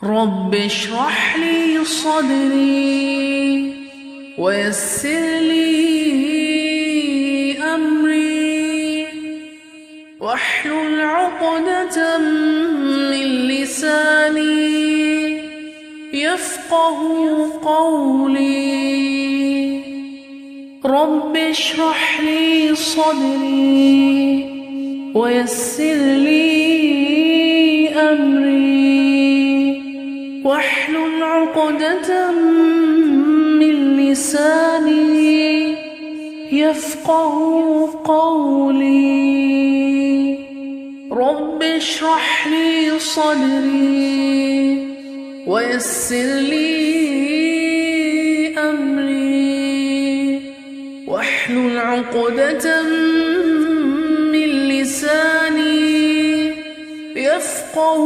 رب اشرح لي صدري ويسر لي أمري واحلل عقدة من لساني يفقه قولي. رب اشرح لي صدري ويسر لي أمري واحلل عقدة من لساني يفقه قولي. رب اشرح لي صدري ويسر لي أمري واحلل عقدة من لساني يفقه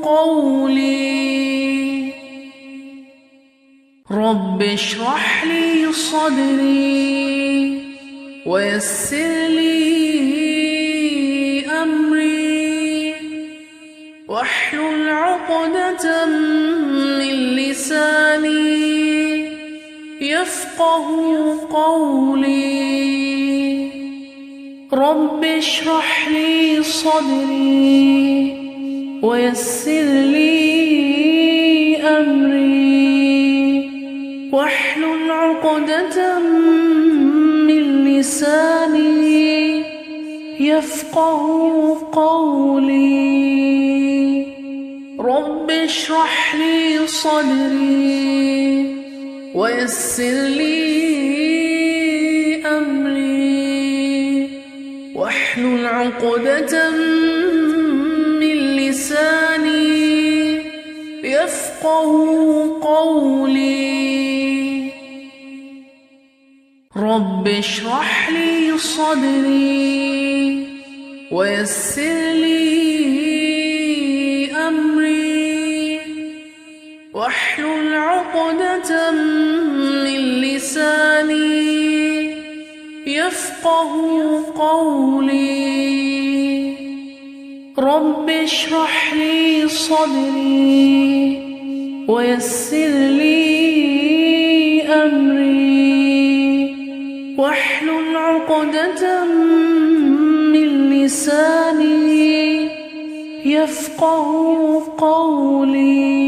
قولي. رب اشرح لي صدري ويسر لي أمري واحلل عقدة من لساني يفقه قولي. رب اشرح لي صدري ويسر لي أمري واحلل عقدة من لساني يفقه قولي. رب اشرح لي صدري ويسر لي أمري واحلل عقدة من لساني يفقه قولي. رب اشرح لي صدري ويسر لي أمري واحلل عقدة من لساني يفقه قولي. رب اشرح لي صدري ويسر لي أمري واحلل عقدة من لساني يفقه قولي.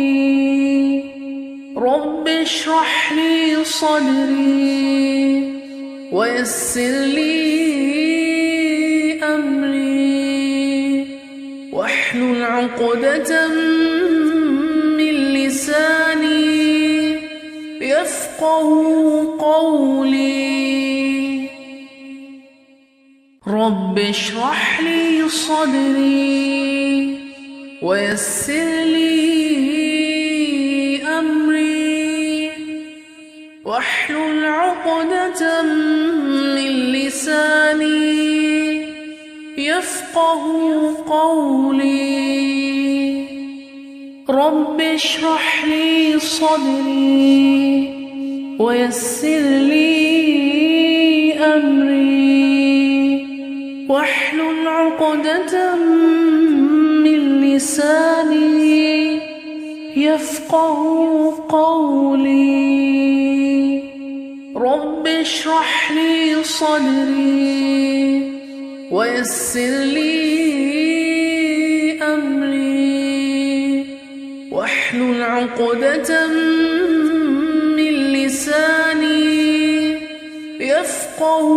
رب اشرح لي صدري ويسر لي أمري واحلل عقدة من لساني يفقه قولي. رب اشرح لي صدري ويسر لي أمري واحلل عقدة من لساني يفقه قولي. رب اشرح لي صدري ويسر لي أمري واحلل عقدة من لساني يفقه قولي. رب اشرح لي صدري ويسر لي أمري واحلل عقدة من لساني يفقه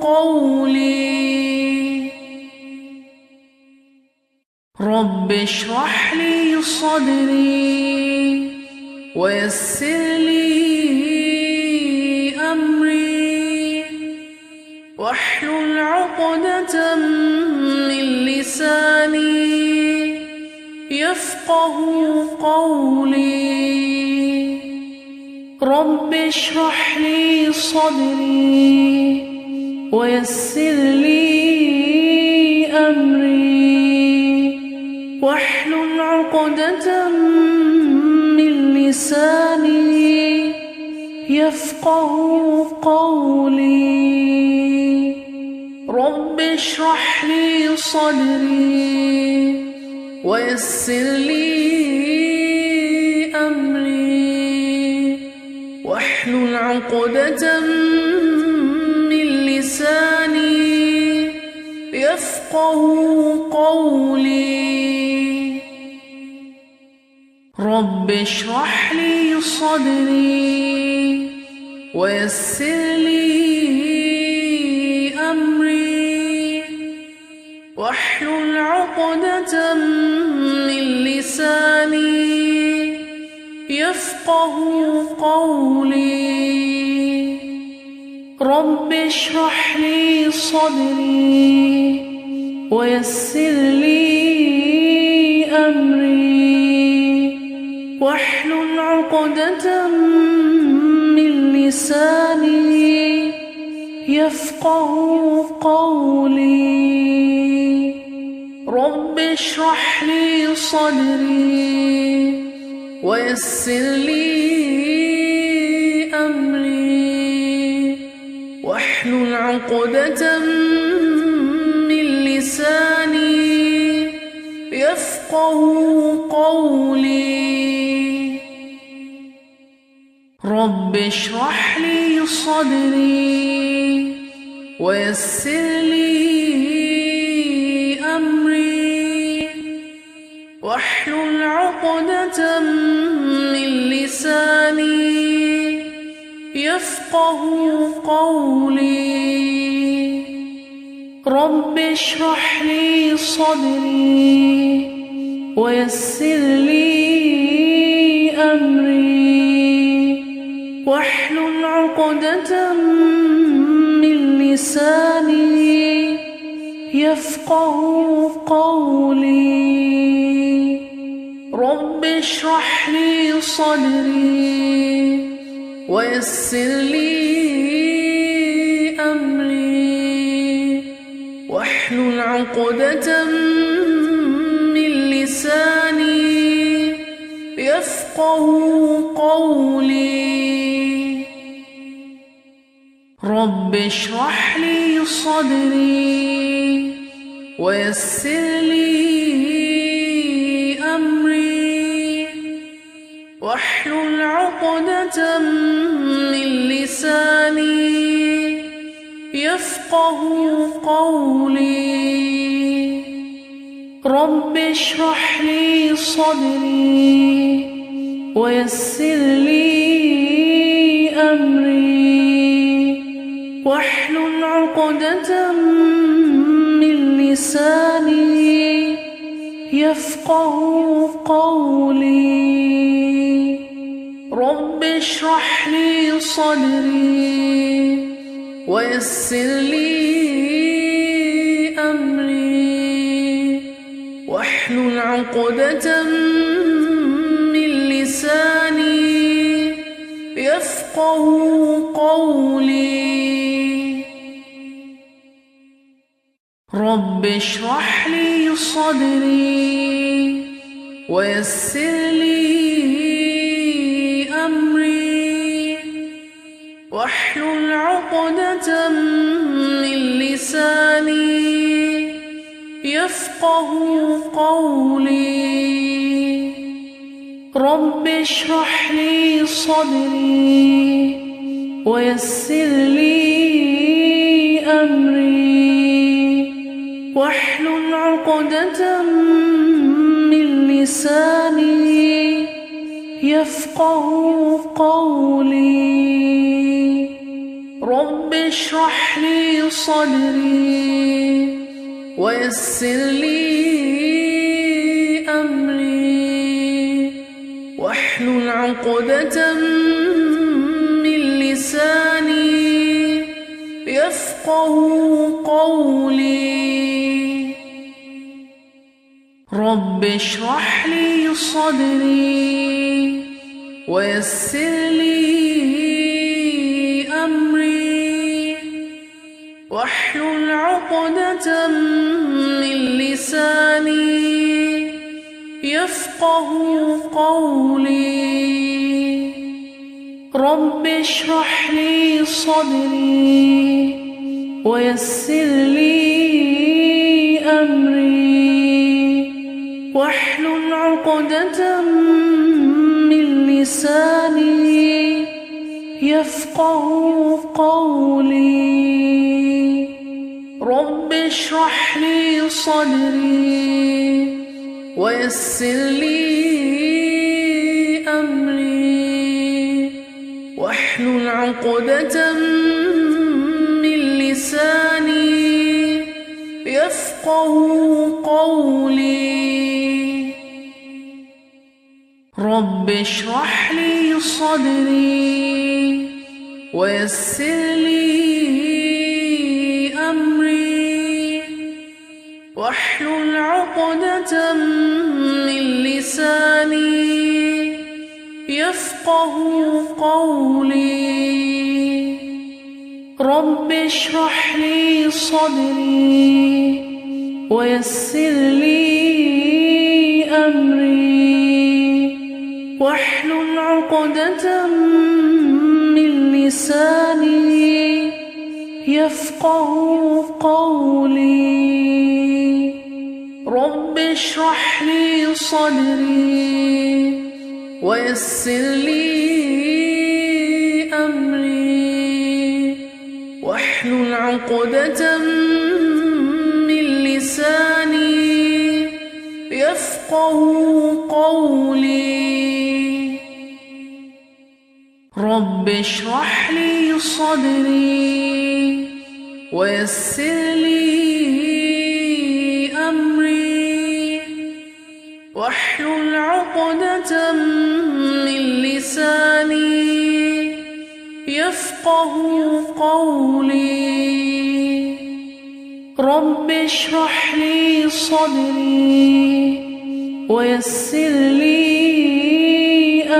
قولي. رب اشرح لي صدري ويسر لي أمري واحلل عقدة من لساني يفقه قولي. رب اشرح لي صدري ويسر لي أمري واحلل عقدة من لساني يفقه قولي. رب اشرح لي صدري ويسر لي عقدة من لساني يفقهوا قولي. رب اشرح لي صدري ويسر لي أمري واحلل عقدة من لساني يفقهوا قولي. رب اشرح لي صدري ويسر لي أمري واحلل عقدة من لساني يفقهوا قولي. رب اشرح لي صدري ويسر لي أمري واحلل عقدة من لساني يفقهوا قولي. رب اشرح لي صدري ويسر لي أمري واحلل عقدة من لساني يفقهوا قولي. رب اشرح لي صدري ويسر لي أمري واحلل عقدة من لساني يفقهوا قولي. رب اشرح لي صدري ويسر لي أمري واحلل عقدة من لساني يفقهوا قولي. رب اشرح لي صدري ويسر لي أمري واحلل عقدة من لساني يفقهوا قولي. رب اشرح لي صدري ويسر لي أمري واحلل عقدة من لساني يفقهوا قولي. رب اشرح لي صدري ويسر لي أمري واحلل عقدة من لساني يفقهوا قولي. رب اشرح لي صدري ويسر لي أمري واحلل عقدة من لساني يفقهوا قولي. رب اشرح لي صدري ويسر لي أمري واحلل عقدة من لساني يفقهوا قولي. رب اشرح لي صدري ويسر لي أمري واحلل عقدة من لساني يفقهوا قولي. رب اشرح لي صدري ويسر لي أمري واحلل عقدة من لساني يفقهوا قولي. رب اشرح لي صدري ويسر لي أمري واحلل عقدة من لساني يفقهوا قولي. رب اشرح لي صدري ويسر لي أمري واحلل عقدة من لساني يفقهوا قولي. رب اشرح لي صدري ويسر لي أمري واحلل عقدة من لساني يفقهوا قولي. رب اشرح لي صدري ويسر لي أمري واحلل عقدة من لساني يفقهوا قولي. رب اشرح لي صدري ويسر لي أمري واحلل عقدة من لساني يفقهوا قولي. رب اشرح لي صدري ويسر لي أمري واحلل عقدة من لساني يفقهوا قولي. رب اشرح لي صدري ويسر لي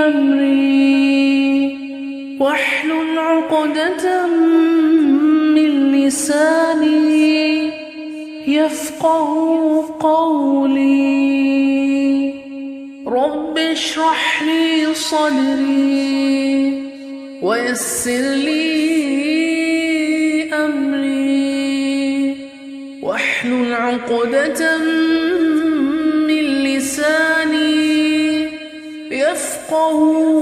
أمري واحلل عقدة من لساني يفقهوا قولي. رب اشرح لي صدري ويسر لي أمري واحلل عقدة من لساني يفقهوا